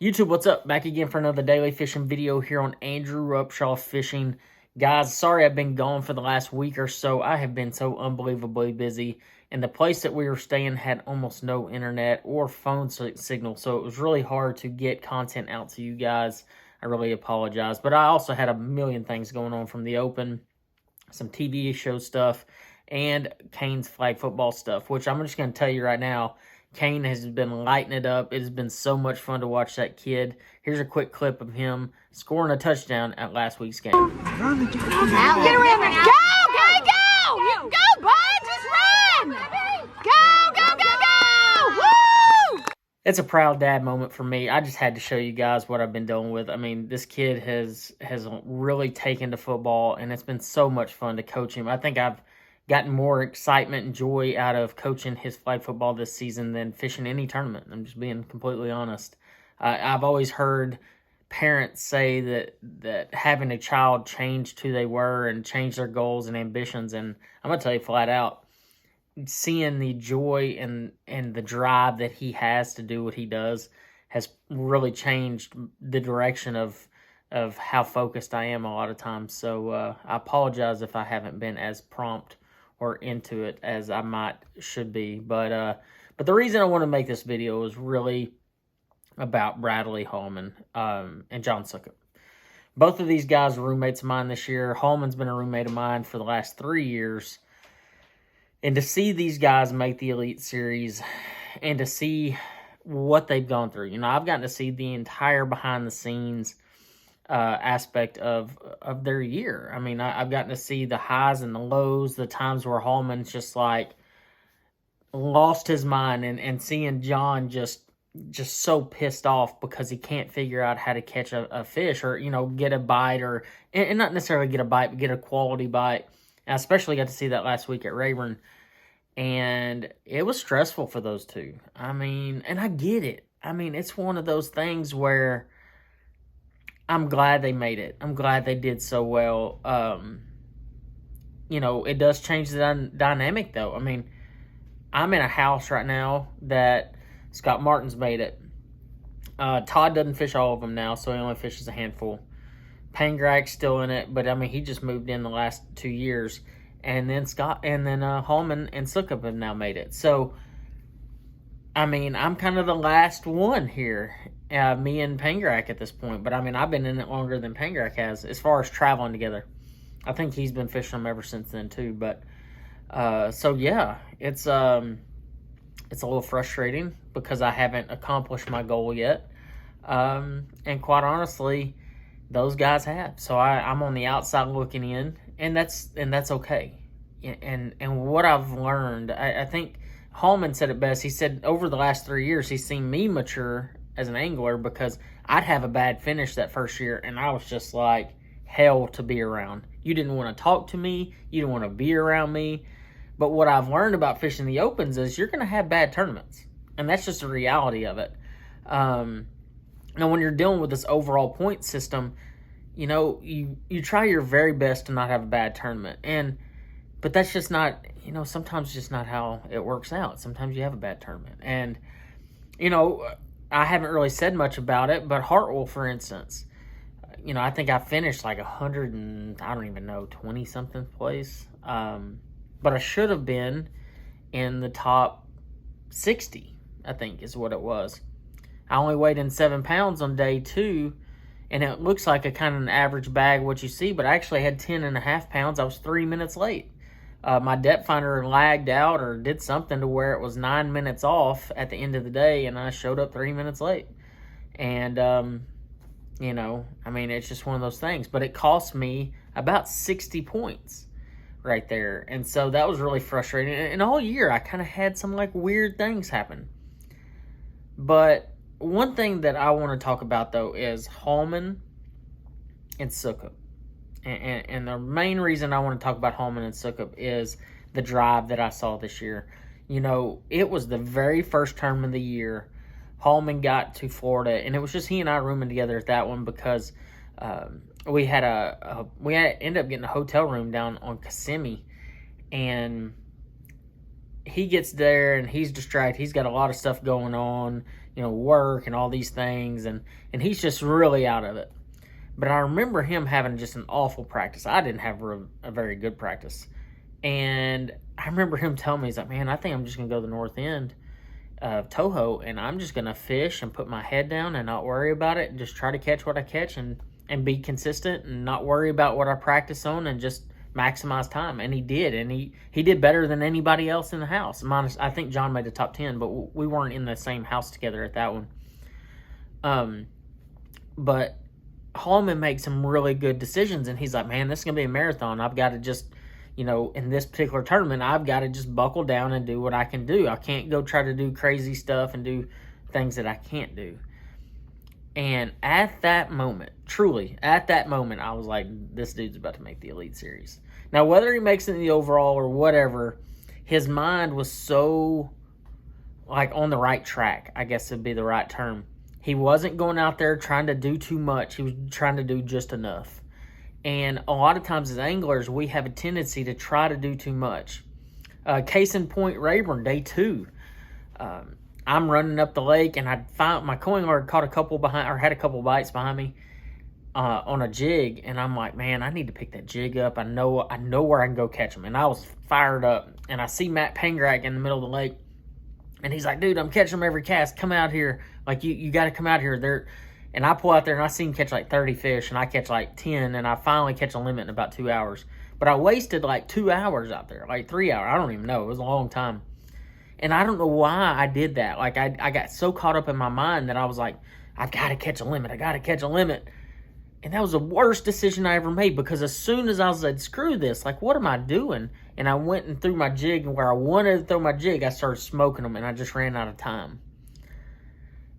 YouTube, what's up? Back again for another daily fishing video here on Andrew Upshaw Fishing. Guys, sorry I've been gone for the last week or so. I have been so unbelievably busy, and the place that we were staying had almost no internet or phone signal, so it was really hard to get content out to you guys. I really apologize, but I also had a million things going on from the Open, some TV show stuff, and Kane's flag football stuff, which I'm just going to tell you right now, Kane has been lighting it up. It has been so much fun to watch that kid. Here's a quick clip of him scoring a touchdown at last week's game. Get around there. Go, go, go! Go, bud! Just run! Go! Woo! It's a proud dad moment for me. I just had to show you guys what I've been dealing with. I mean, this kid has really taken to football, and it's been so much fun to coach him. I think I've gotten more excitement and joy out of coaching his flag football this season than fishing any tournament. I'm just being completely honest. I've always heard parents say that having a child changed who they were and changed their goals and ambitions, and I'm going to tell you flat out, seeing the joy and the drive that he has to do what he does has really changed the direction of how focused I am a lot of times. So I apologize if I haven't been as prompt or into it as I should be. But the reason I want to make this video is really about Bradley Hallman and John Soukup. Both of these guys are roommates of mine this year. Hallman's been a roommate of mine for the last 3 years. And to see these guys make the Elite Series and to see what they've gone through. You know, I've gotten to see the entire behind-the-scenes aspect of their year. I mean, I've gotten to see the highs and the lows, the times where Hallman's just like lost his mind, and seeing John just so pissed off because he can't figure out how to catch a fish or, you know, get a bite and not necessarily get a bite, but get a quality bite. I especially got to see that last week at Rayburn, and it was stressful for those two. I mean, and I get it. I mean, it's one of those things where I'm glad they made it. I'm glad they did so well. You know, it does change the dynamic, though. I mean, I'm in a house right now that Scott Martin's made it. Todd doesn't fish all of them now, so he only fishes a handful. Pangrak's still in it, but I mean, he just moved in the last 2 years. And then Hallman and Soukup have now made it. So, I mean, I'm kind of the last one here, me and Pangrak at this point. But, I mean, I've been in it longer than Pangrak has as far as traveling together. I think he's been fishing them ever since then, too. But, so, yeah, it's a little frustrating because I haven't accomplished my goal yet. And quite honestly, those guys have. So, I'm on the outside looking in, and that's okay. And what I've learned, I think Hallman said it best. He said over the last 3 years, he's seen me mature as an angler because I'd have a bad finish that first year, and I was just like hell to be around. You didn't want to talk to me. You didn't want to be around me. But what I've learned about fishing the Opens is you're going to have bad tournaments, and that's just the reality of it. Now, when you're dealing with this overall point system, you know, you try your very best to not have a bad tournament. But that's just not, you know, sometimes just not how it works out. Sometimes you have a bad tournament. And, you know, I haven't really said much about it, but Hartwell, for instance, you know, I think I finished like 100 and, I don't even know, 20-something place. But I should have been in the top 60, I think is what it was. I only weighed in 7 pounds on day 2, and it looks like a kind of an average bag, what you see, but I actually had 10.5 pounds. I was 3 minutes late. My depth finder lagged out or did something to where it was 9 minutes off at the end of the day, and I showed up 3 minutes late. And, you know, I mean, it's just one of those things. But it cost me about 60 points right there. And so that was really frustrating. And all year, I kind of had some, like, weird things happen. But one thing that I want to talk about, though, is Hallman and Soukup. And the main reason I want to talk about Hallman and Soukup is the drive that I saw this year. You know, it was the very first tournament of the year. Hallman got to Florida, and it was just he and I rooming together at that one because we ended up getting a hotel room down on Kissimmee, and he gets there and he's distracted. He's got a lot of stuff going on. work and all these things, and he's just really out of it. But I remember him having just an awful practice. I didn't have a very good practice. And I remember him telling me, he's like, man, I think I'm just going to go to the north end of Toho, and I'm just going to fish and put my head down and not worry about it and just try to catch what I catch and be consistent and not worry about what I practice on and just maximize time. And he did, and he did better than anybody else in the house. Minus, I think John made the top 10, but we weren't in the same house together at that one. But Hallman makes some really good decisions, and he's like, man, this is going to be a marathon. I've got to just, in this particular tournament, I've got to just buckle down and do what I can do. I can't go try to do crazy stuff and do things that I can't do. And at that moment, truly, at that moment, I was like, this dude's about to make the Elite Series. Now, whether he makes it in the overall or whatever, his mind was so, on the right track, I guess would be the right term. He wasn't going out there trying to do too much. He was trying to do just enough. And a lot of times as anglers, we have a tendency to try to do too much. Case in point, Rayburn, day 2. I'm running up the lake, and I found my coin lure caught a couple behind, or had a couple bites behind me on a jig, and I'm like, man, I need to pick that jig up. I know where I can go catch them, and I was fired up. And I see Matt Pangrak in the middle of the lake, and he's like, dude, I'm catching them every cast. Come out here, you got to come out here. And I pull out there, and I see him catch 30 fish, and I catch 10, and I finally catch a limit in about 2 hours. But I wasted 2 hours out there, 3 hours. I don't even know. It was a long time. And I don't know why I did that. I got so caught up in my mind that I was like, I've got to catch a limit. I got to catch a limit. And that was the worst decision I ever made, because as soon as I was like, screw this, what am I doing? And I went and threw my jig, and where I wanted to throw my jig, I started smoking them, and I just ran out of time.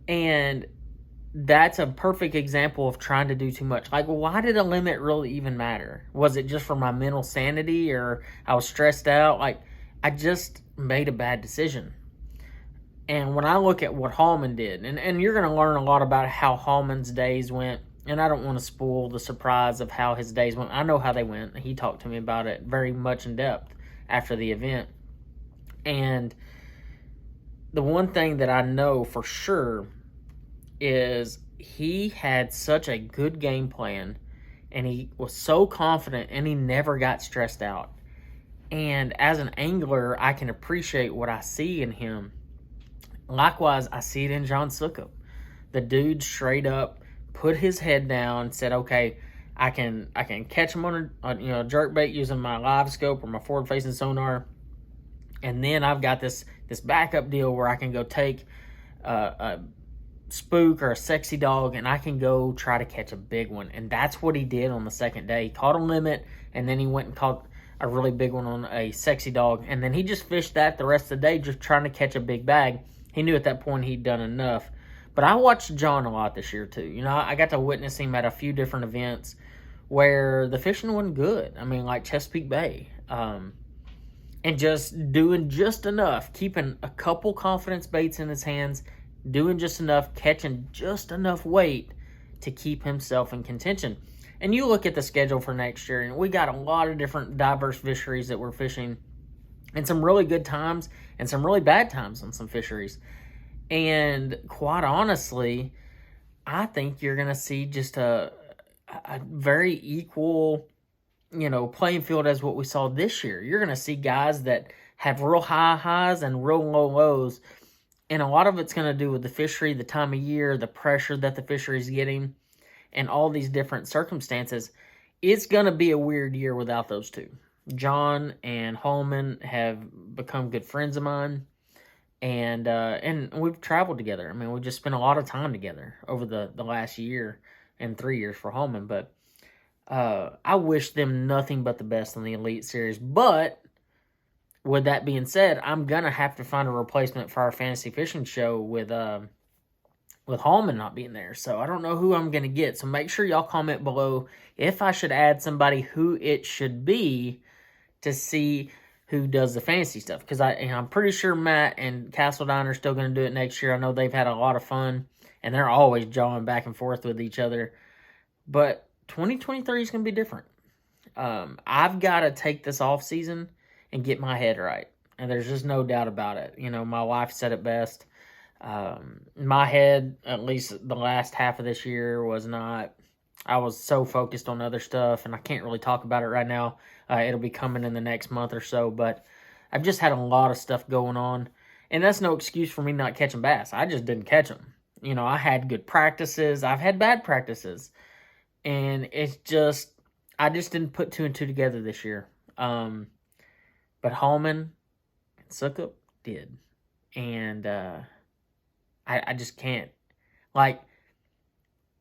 And that's a perfect example of trying to do too much. Why did a limit really even matter? Was it just for my mental sanity, or I was stressed out? I just made a bad decision. And when I look at what Hallman did, and you're going to learn a lot about how Hallman's days went, and I don't want to spoil the surprise of how his days went. I know how they went. He talked to me about it very much in depth after the event. And the one thing that I know for sure is he had such a good game plan, and he was so confident, and he never got stressed out. And as an angler, I can appreciate what I see in him. Likewise, I see it in John Soukup. The dude straight up put his head down, said, okay, I can catch him on a jerk bait using my live scope or my forward facing sonar. And then I've got this backup deal where I can go take a spook or a sexy dog, and I can go try to catch a big one. And that's what he did on the second day. He caught a limit, and then he went and caught a really big one on a sexy dog. And then he just fished that the rest of the day, just trying to catch a big bag. He knew at that point he'd done enough. But I watched John a lot this year too. I got to witness him at a few different events where the fishing wasn't good. Like Chesapeake Bay. And just doing just enough, keeping a couple confidence baits in his hands, doing just enough, catching just enough weight to keep himself in contention. And you look at the schedule for next year, and we got a lot of different diverse fisheries that we're fishing, and some really good times and some really bad times on some fisheries. And quite honestly, I think you're going to see just a very equal, playing field as what we saw this year. You're going to see guys that have real high highs and real low lows. And a lot of it's going to do with the fishery, the time of year, the pressure that the fishery is getting, and all these different circumstances. It's going to be a weird year without those two. John and Hallman have become good friends of mine. And we've traveled together. We just spent a lot of time together over the last year and 3 years for Hallman. But I wish them nothing but the best in the Elite Series. But with that being said, I'm going to have to find a replacement for our fantasy fishing show with Hallman not being there. So I don't know who I'm going to get. So make sure y'all comment below if I should add somebody, who it should be, to see who does the fantasy stuff. Because I'm pretty sure Matt and Castle Diner are still going to do it next year. I know they've had a lot of fun, and they're always jawing back and forth with each other. But 2023 is going to be different. I've got to take this off season and get my head right. And there's just no doubt about it. My wife said it best. My head, at least the last half of this year, was not. I was so focused on other stuff, and I can't really talk about it right now. It'll be coming in the next month or so, but I've just had a lot of stuff going on, and that's no excuse for me not catching bass. I just didn't catch them. You know, I had good practices. I've had bad practices, and it's just I just didn't put two and two together this year. But Hallman and Soukup did, and I just can't. Like,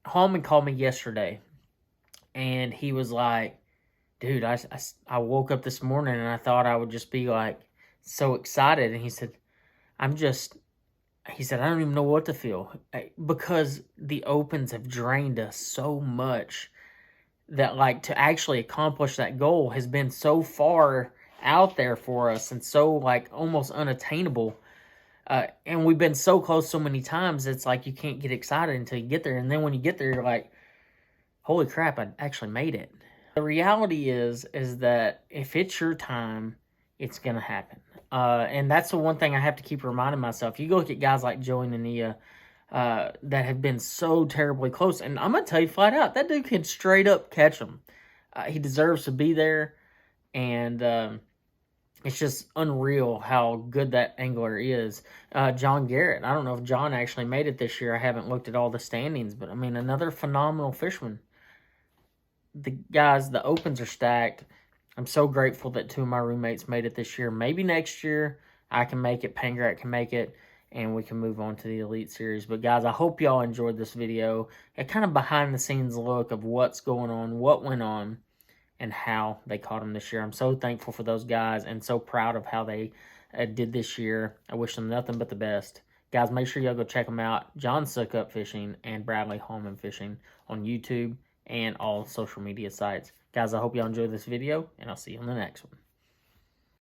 Hallman called me yesterday, and he was like, dude, I woke up this morning, and I thought I would just be, like, so excited. And he said, I don't even know what to feel. Because the opens have drained us so much that, like, to actually accomplish that goal has been so far out there for us and so, like, almost unattainable. And we've been so close so many times, it's like you can't get excited until you get there. And then when you get there, you're like, holy crap, I actually made it. The reality is that if it's your time, it's going to happen. And that's the one thing I have to keep reminding myself. You go look at guys like Joey Nania that have been so terribly close. And I'm going to tell you flat out, that dude can straight up catch them. He deserves to be there. And it's just unreal how good that angler is. John Garrett, I don't know if John actually made it this year. I haven't looked at all the standings, but I mean, another phenomenal fisherman. The guys, the opens are stacked. I'm so grateful that two of my roommates made it this year. Maybe next year I can make it, Pangrat can make it, and we can move on to the Elite Series. But guys, I hope y'all enjoyed this video. A kind of behind the scenes look of what's going on, what went on, and how they caught them this year. I'm so thankful for those guys and so proud of how they did this year. I wish them nothing but the best. Guys, make sure y'all go check them out. John Soukup Fishing and Bradley Hallman Fishing on YouTube and all social media sites. Guys, I hope y'all enjoyed this video, and I'll see you on the next one.